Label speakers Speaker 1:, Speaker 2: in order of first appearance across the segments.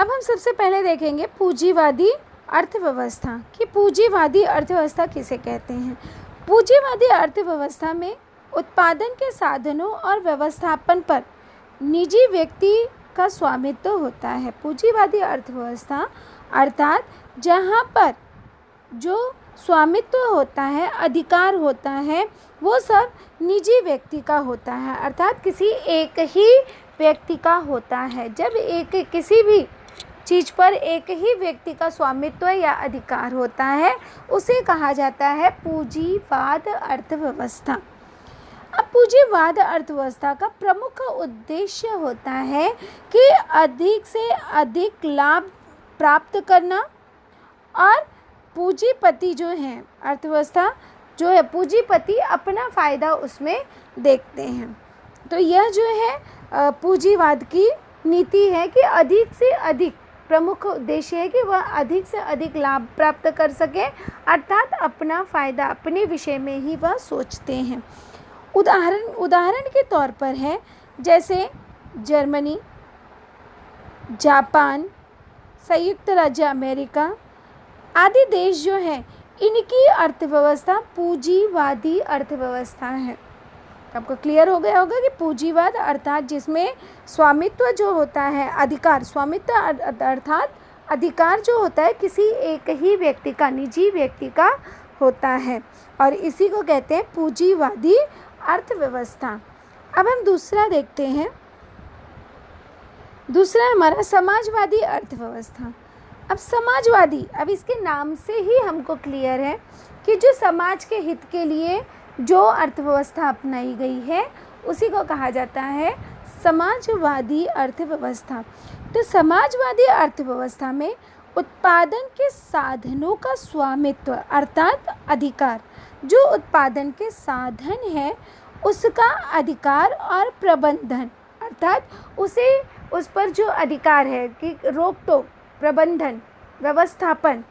Speaker 1: अब हम सबसे पहले देखेंगे पूंजीवादी अर्थव्यवस्था कि पूंजीवादी अर्थव्यवस्था किसे कहते हैं। पूंजीवादी अर्थव्यवस्था में उत्पादन के साधनों और व्यवस्थापन पर निजी व्यक्ति का स्वामित्व होता है। पूंजीवादी अर्थव्यवस्था अर्थात जहाँ पर जो स्वामित्व होता है, अधिकार होता है, वो सब निजी व्यक्ति का होता है, अर्थात किसी एक ही व्यक्ति का होता है। जब किसी भी चीज़ पर एक ही व्यक्ति का स्वामित्व या अधिकार होता है, उसे कहा जाता है पूंजीवाद अर्थव्यवस्था। अब पूंजीवाद अर्थव्यवस्था का प्रमुख उद्देश्य होता है कि अधिक से अधिक लाभ प्राप्त करना, और पूंजीपति जो हैं, अर्थव्यवस्था जो है, पूंजीपति अपना फ़ायदा उसमें देखते हैं। तो यह जो है पूंजीवाद की नीति है कि अधिक से अधिक, प्रमुख उद्देश्य है कि वह अधिक से अधिक लाभ प्राप्त कर सके, अर्थात अपना फ़ायदा अपने विषय में ही वह सोचते हैं। उदाहरण के तौर पर है जैसे जर्मनी, जापान, संयुक्त राज्य अमेरिका आदि देश जो हैं, इनकी अर्थव्यवस्था पूंजीवादी अर्थव्यवस्था है। आपको क्लियर हो गया होगा कि पूंजीवाद अर्थात जिसमें स्वामित्व जो होता है, अधिकार, स्वामित्व अर्थात अधिकार जो होता है किसी एक ही व्यक्ति का, निजी व्यक्ति का होता है, और इसी को कहते हैं पूंजीवादी अर्थव्यवस्था। अब हम दूसरा देखते हैं। दूसरा हमारा समाजवादी अर्थव्यवस्था। अब समाजवादी, अब इसके नाम से ही हमको क्लियर है कि जो समाज के हित के लिए जो अर्थव्यवस्था अपनाई गई है उसी को कहा जाता है समाजवादी अर्थव्यवस्था। तो समाजवादी अर्थव्यवस्था में उत्पादन के साधनों का स्वामित्व अर्थात अधिकार, जो उत्पादन के साधन है उसका अधिकार और प्रबंधन, अर्थात उस पर जो अधिकार है कि रोक टोक, प्रबंधन, व्यवस्थापन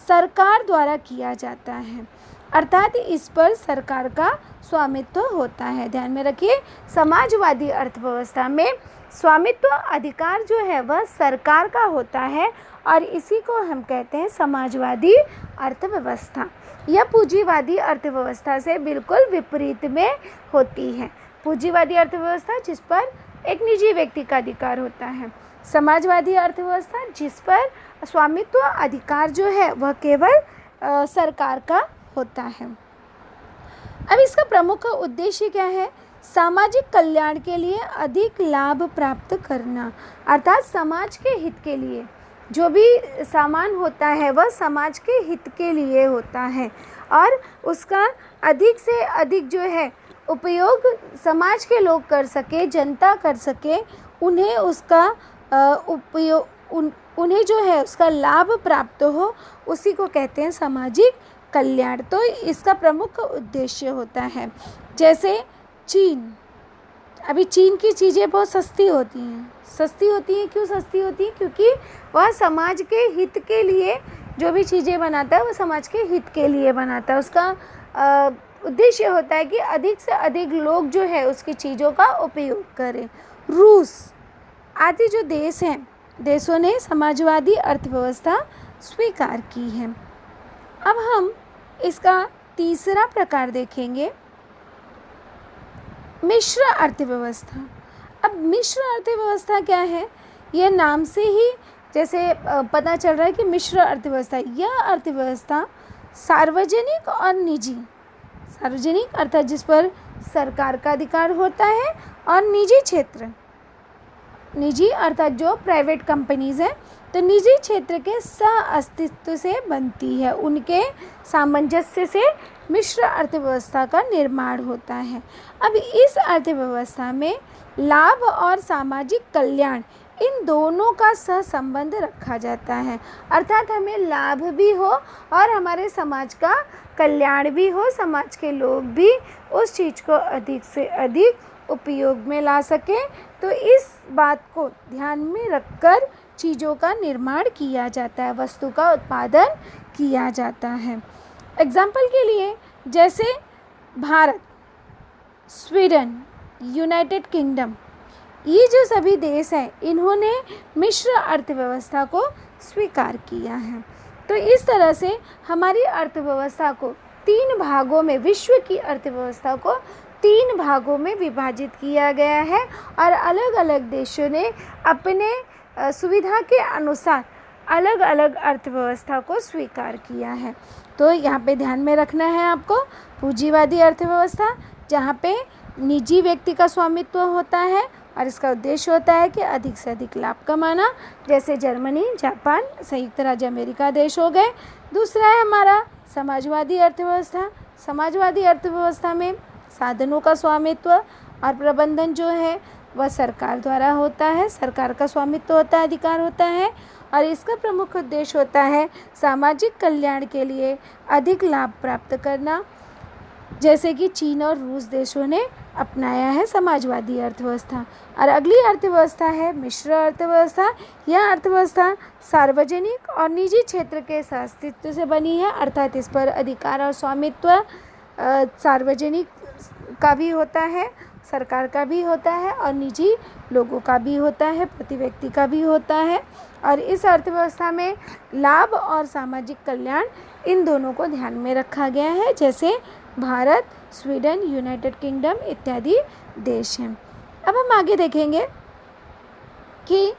Speaker 1: सरकार द्वारा किया जाता है, अर्थात इस पर सरकार का स्वामित्व होता है। ध्यान में रखिए, समाजवादी अर्थव्यवस्था में स्वामित्व अधिकार जो है वह सरकार का होता है, और इसी को हम कहते हैं समाजवादी अर्थव्यवस्था। यह पूंजीवादी अर्थव्यवस्था से बिल्कुल विपरीत में होती है। पूंजीवादी अर्थव्यवस्था जिस पर एक निजी व्यक्ति का अधिकार होता है, समाजवादी अर्थव्यवस्था जिस पर स्वामित्व अधिकार जो है वह केवल सरकार का होता है। अब इसका प्रमुख उद्देश्य क्या है? सामाजिक कल्याण के लिए अधिक लाभ प्राप्त करना, अर्थात समाज के हित के लिए जो भी सामान होता है वह समाज के हित के लिए होता है, और उसका अधिक से अधिक जो है उपयोग समाज के लोग कर सके, जनता कर सके, उन्हें उसका उन्हें जो है उसका लाभ प्राप्त हो, उसी को कहते हैं सामाजिक कल्याण। तो इसका प्रमुख उद्देश्य होता है। जैसे चीन, अभी चीन की चीज़ें बहुत सस्ती होती हैं। क्यों सस्ती होती हैं? क्योंकि वह समाज के हित के लिए जो भी चीज़ें बनाता है वह समाज के हित के लिए बनाता है। उसका उद्देश्य होता है कि अधिक से अधिक लोग जो है उसकी चीज़ों का उपयोग करें। रूस आदि जो देश हैं, देशों ने समाजवादी अर्थव्यवस्था स्वीकार की है। अब हम इसका तीसरा प्रकार देखेंगे, मिश्र अर्थव्यवस्था। अब मिश्र अर्थव्यवस्था क्या है? यह नाम से ही जैसे पता चल रहा है कि मिश्र अर्थव्यवस्था, यह अर्थव्यवस्था सार्वजनिक और निजी, सार्वजनिक अर्थात जिस पर सरकार का अधिकार होता है, और निजी क्षेत्र, निजी अर्थात जो प्राइवेट कंपनीज़ हैं, तो निजी क्षेत्र के सह अस्तित्व से बनती है, उनके सामंजस्य से मिश्र अर्थव्यवस्था का निर्माण होता है। अब इस अर्थव्यवस्था में लाभ और सामाजिक कल्याण इन दोनों का सहसंबंध रखा जाता है, अर्थात हमें लाभ भी हो और हमारे समाज का कल्याण भी हो, समाज के लोग भी उस चीज़ को अधिक से अधिक उपयोग में ला सकें। तो इस बात को ध्यान में रखकर चीज़ों का निर्माण किया जाता है, वस्तु का उत्पादन किया जाता है। एग्जाम्पल के लिए जैसे भारत, स्वीडन, यूनाइटेड किंगडम, ये जो सभी देश हैं इन्होंने मिश्र अर्थव्यवस्था को स्वीकार किया है। तो इस तरह से हमारी अर्थव्यवस्था को 3 भागों में, विश्व की अर्थव्यवस्था को 3 भागों में विभाजित किया गया है और अलग अलग देशों ने अपने सुविधा के अनुसार अलग अलग अर्थव्यवस्था को स्वीकार किया है। तो यहाँ पे ध्यान में रखना है आपको पूंजीवादी अर्थव्यवस्था, जहाँ पे निजी व्यक्ति का स्वामित्व होता है और इसका उद्देश्य होता है कि अधिक से अधिक लाभ कमाना, जैसे जर्मनी, जापान, संयुक्त राज्य अमेरिका देश हो गए। दूसरा है हमारा समाजवादी अर्थव्यवस्था। समाजवादी अर्थव्यवस्था में साधनों का स्वामित्व और प्रबंधन जो है वह सरकार द्वारा होता है, सरकार का स्वामित्व होता है, अधिकार होता है और इसका प्रमुख उद्देश्य होता है सामाजिक कल्याण के लिए अधिक लाभ प्राप्त करना, जैसे कि चीन और रूस देशों ने अपनाया है समाजवादी अर्थव्यवस्था। और अगली अर्थव्यवस्था है मिश्र अर्थव्यवस्था। यह अर्थव्यवस्था सार्वजनिक और निजी क्षेत्र के सहअस्तित्व से बनी है, अर्थात इस पर अधिकार और स्वामित्व सार्वजनिक का भी होता है, सरकार का भी होता है और निजी लोगों का भी होता है, प्रति व्यक्ति का भी होता है। और इस अर्थव्यवस्था में लाभ और सामाजिक कल्याण इन दोनों को ध्यान में रखा गया है, जैसे भारत, स्वीडन, यूनाइटेड किंगडम इत्यादि देश हैं। अब हम आगे देखेंगे कि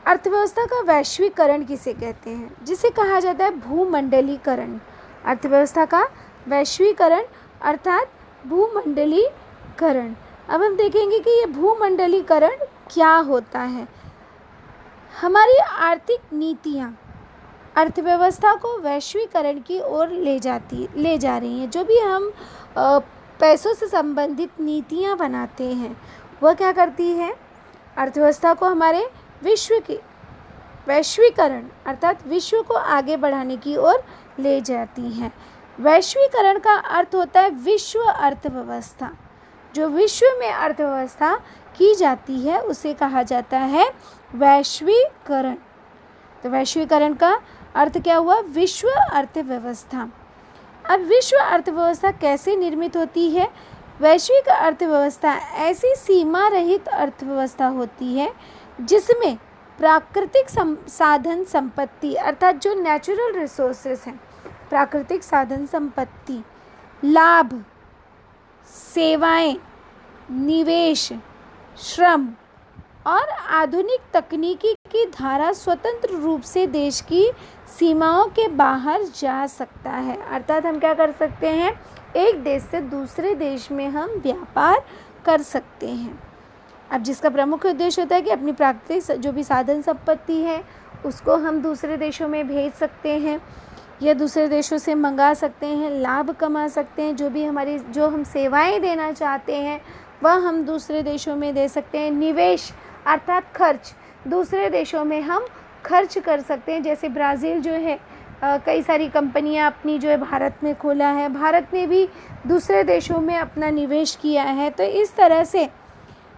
Speaker 1: अर्थव्यवस्था का वैश्वीकरण किसे कहते हैं, जिसे कहा जाता है भूमंडलीकरण। अर्थव्यवस्था का वैश्वीकरण अर्थात भूमंडलीकरण। अब हम देखेंगे कि ये भूमंडलीकरण क्या होता है। हमारी आर्थिक नीतियाँ अर्थव्यवस्था को वैश्वीकरण की ओर ले जा रही हैं। जो भी हम पैसों से संबंधित नीतियाँ बनाते हैं वह क्या करती है, अर्थव्यवस्था को हमारे विश्व के वैश्वीकरण अर्थात विश्व को आगे बढ़ाने की ओर ले जाती हैं। वैश्वीकरण का अर्थ होता है विश्व अर्थव्यवस्था। जो विश्व में अर्थव्यवस्था की जाती है उसे कहा जाता है वैश्वीकरण। तो वैश्वीकरण का अर्थ क्या हुआ, विश्व अर्थव्यवस्था। अब विश्व अर्थव्यवस्था कैसे निर्मित होती है। वैश्विक अर्थव्यवस्था ऐसी सीमा रहित अर्थव्यवस्था होती है जिसमें प्राकृतिक साधन संपत्ति अर्थात जो नेचुरल रिसोर्सेस हैं, प्राकृतिक साधन संपत्ति, लाभ, सेवाएं, निवेश, श्रम और आधुनिक तकनीकी की धारा स्वतंत्र रूप से देश की सीमाओं के बाहर जा सकता है। अर्थात हम क्या कर सकते हैं, एक देश से दूसरे देश में हम व्यापार कर सकते हैं। अब जिसका प्रमुख उद्देश्य होता है कि अपनी प्राकृतिक जो भी साधन संपत्ति है उसको हम दूसरे देशों में भेज सकते हैं या दूसरे देशों से मंगा सकते हैं, लाभ कमा सकते हैं। जो हम सेवाएं देना चाहते हैं वह हम दूसरे देशों में दे सकते हैं। निवेश अर्थात खर्च, दूसरे देशों में हम खर्च कर सकते हैं। जैसे ब्राज़ील जो है कई सारी कंपनियां अपनी जो है भारत में खोला है, भारत ने भी दूसरे देशों में अपना निवेश किया है। तो इस तरह से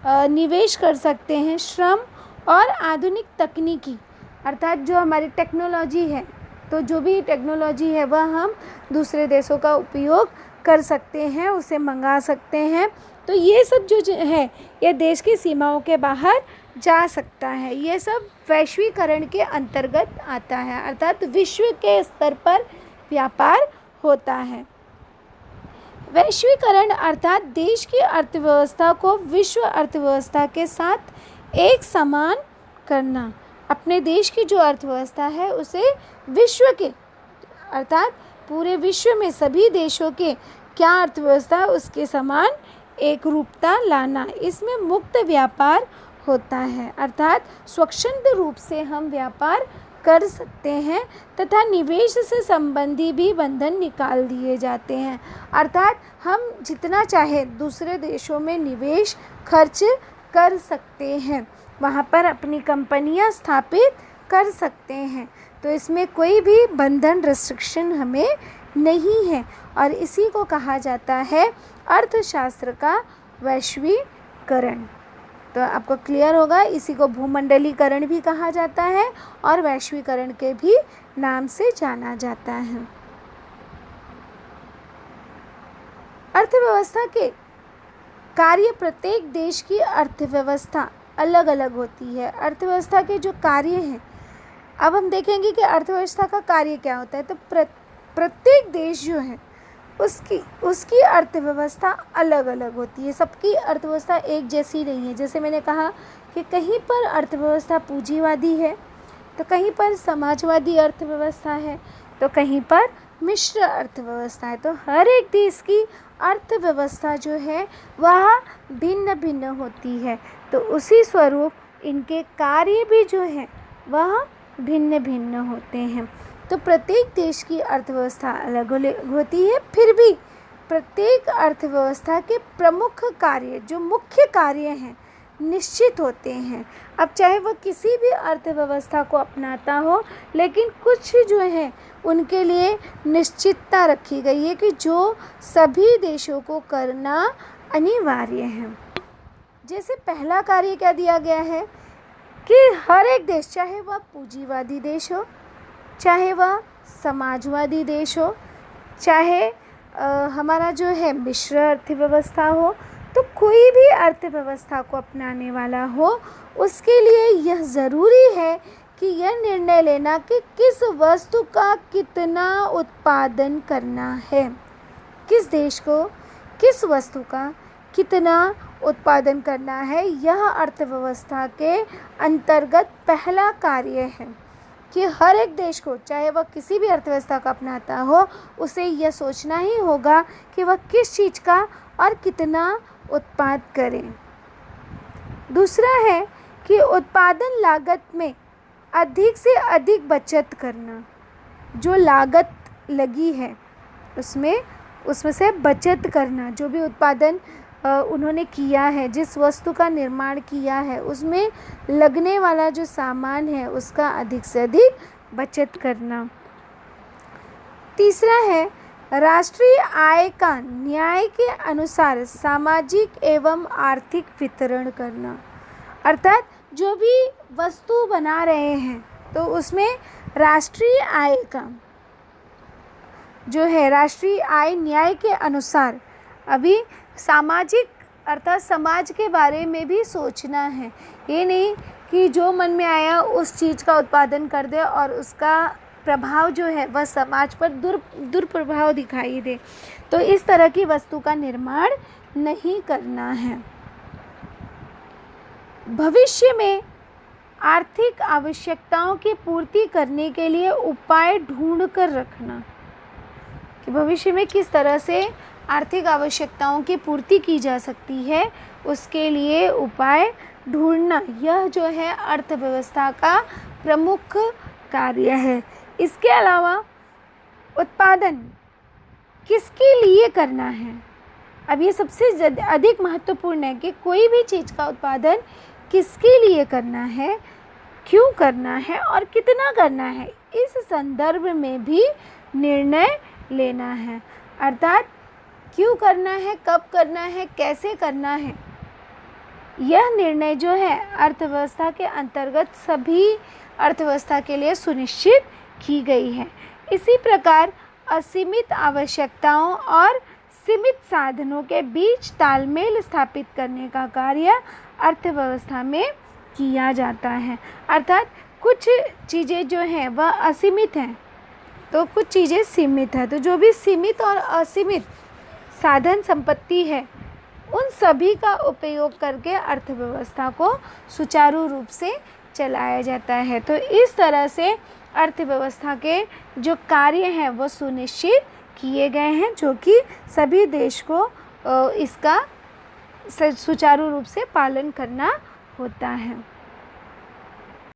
Speaker 1: निवेश कर सकते हैं। श्रम और आधुनिक तकनीकी अर्थात जो हमारी टेक्नोलॉजी है, तो जो भी टेक्नोलॉजी है वह हम दूसरे देशों का उपयोग कर सकते हैं, उसे मंगा सकते हैं। तो ये सब जो है ये देश की सीमाओं के बाहर जा सकता है। ये सब वैश्वीकरण के अंतर्गत आता है, अर्थात विश्व के स्तर पर व्यापार होता है। वैश्वीकरण अर्थात देश की अर्थव्यवस्था को विश्व अर्थव्यवस्था के साथ एक समान करना। अपने देश की जो अर्थव्यवस्था है उसे विश्व के अर्थात पूरे विश्व में सभी देशों के क्या अर्थव्यवस्था उसके समान एक रूपता लाना। इसमें मुक्त व्यापार होता है, अर्थात स्वच्छंद रूप से हम व्यापार कर सकते हैं तथा निवेश से संबंधी भी बंधन निकाल दिए जाते हैं। अर्थात हम जितना चाहे दूसरे देशों में निवेश खर्च कर सकते हैं, वहाँ पर अपनी कंपनियाँ स्थापित कर सकते हैं। तो इसमें कोई भी बंधन रिस्ट्रिक्शन हमें नहीं है और इसी को कहा जाता है अर्थशास्त्र का वैश्वीकरण। तो आपको क्लियर होगा, इसी को भूमंडलीकरण भी कहा जाता है और वैश्वीकरण के भी नाम से जाना जाता है। अर्थव्यवस्था के कार्य प्रत्येक देश की अर्थव्यवस्था अलग अलग होती है। अर्थव्यवस्था के जो कार्य हैं, अब हम देखेंगे कि अर्थव्यवस्था का कार्य क्या होता है। तो प्रत्येक देश जो है उसकी अर्थव्यवस्था अलग अलग होती है। सबकी अर्थव्यवस्था एक जैसी नहीं है। जैसे मैंने कहा कि कहीं पर अर्थव्यवस्था पूंजीवादी है, तो कहीं पर समाजवादी अर्थव्यवस्था है, तो कहीं पर मिश्र अर्थव्यवस्था है। तो हर एक देश की अर्थव्यवस्था जो है वह भिन्न भिन्न होती है। तो उसी स्वरूप इनके कार्य भी जो है वह भिन्न भिन्न होते हैं। तो प्रत्येक देश की अर्थव्यवस्था अलग अलग होती है, फिर भी प्रत्येक अर्थव्यवस्था के प्रमुख कार्य, जो मुख्य कार्य हैं, निश्चित होते हैं। अब चाहे वह किसी भी अर्थव्यवस्था को अपनाता हो, लेकिन कुछ जो है उनके लिए निश्चितता रखी गई है कि जो सभी देशों को करना अनिवार्य है। जैसे पहला कार्य क्या दिया गया है कि हर एक देश, चाहे वह पूंजीवादी देश हो, चाहे वह समाजवादी देश हो, चाहे हमारा जो है मिश्र अर्थव्यवस्था हो, तो कोई भी अर्थव्यवस्था को अपनाने वाला हो, उसके लिए यह ज़रूरी है कि यह निर्णय लेना कि किस वस्तु का कितना उत्पादन करना है। किस देश को किस वस्तु का कितना उत्पादन करना है, यह अर्थव्यवस्था के अंतर्गत पहला कार्य है कि हर एक देश को, चाहे वह किसी भी अर्थव्यवस्था का अपनाता हो, उसे यह सोचना ही होगा कि वह किस चीज़ का और कितना उत्पाद करें। दूसरा है कि उत्पादन लागत में अधिक से अधिक बचत करना। जो लागत लगी है उसमें से बचत करना। जो भी उत्पादन उन्होंने किया है, जिस वस्तु का निर्माण किया है, उसमें लगने वाला जो सामान है उसका अधिक से अधिक बचत करना। तीसरा है राष्ट्रीय आय का न्याय के अनुसार सामाजिक एवं आर्थिक वितरण करना। अर्थात जो भी वस्तु बना रहे हैं तो उसमें राष्ट्रीय आय का जो है, राष्ट्रीय आय न्याय के अनुसार अभी सामाजिक अर्थात समाज के बारे में भी सोचना है। ये नहीं कि जो मन में आया उस चीज़ का उत्पादन कर दे और उसका प्रभाव जो है वह समाज पर दुष्प्रभाव दिखाई दे। तो इस तरह की वस्तु का निर्माण नहीं करना है। भविष्य में आर्थिक आवश्यकताओं की पूर्ति करने के लिए उपाय ढूंढ कर रखना कि भविष्य में किस तरह से आर्थिक आवश्यकताओं की पूर्ति की जा सकती है, उसके लिए उपाय ढूंढना, यह जो है अर्थव्यवस्था का प्रमुख कार्य है। इसके अलावा उत्पादन किसके लिए करना है, अब ये सबसे अधिक महत्वपूर्ण है कि कोई भी चीज़ का उत्पादन किसके लिए करना है, क्यों करना है और कितना करना है, इस संदर्भ में भी निर्णय लेना है। अर्थात क्यों करना है, कब करना है, कैसे करना है, यह निर्णय जो है अर्थव्यवस्था के अंतर्गत सभी अर्थव्यवस्था के लिए सुनिश्चित की गई है। इसी प्रकार असीमित आवश्यकताओं और सीमित साधनों के बीच तालमेल स्थापित करने का कार्य अर्थव्यवस्था में किया जाता है। अर्थात कुछ चीज़ें जो हैं वह असीमित हैं तो कुछ चीज़ें सीमित है। तो जो भी सीमित और असीमित साधन संपत्ति है उन सभी का उपयोग करके अर्थव्यवस्था को सुचारू रूप से चलाया जाता है। तो इस तरह से अर्थव्यवस्था के जो कार्य हैं वो सुनिश्चित किए गए हैं, जो कि सभी देश को इसका सुचारू रूप से पालन करना होता है।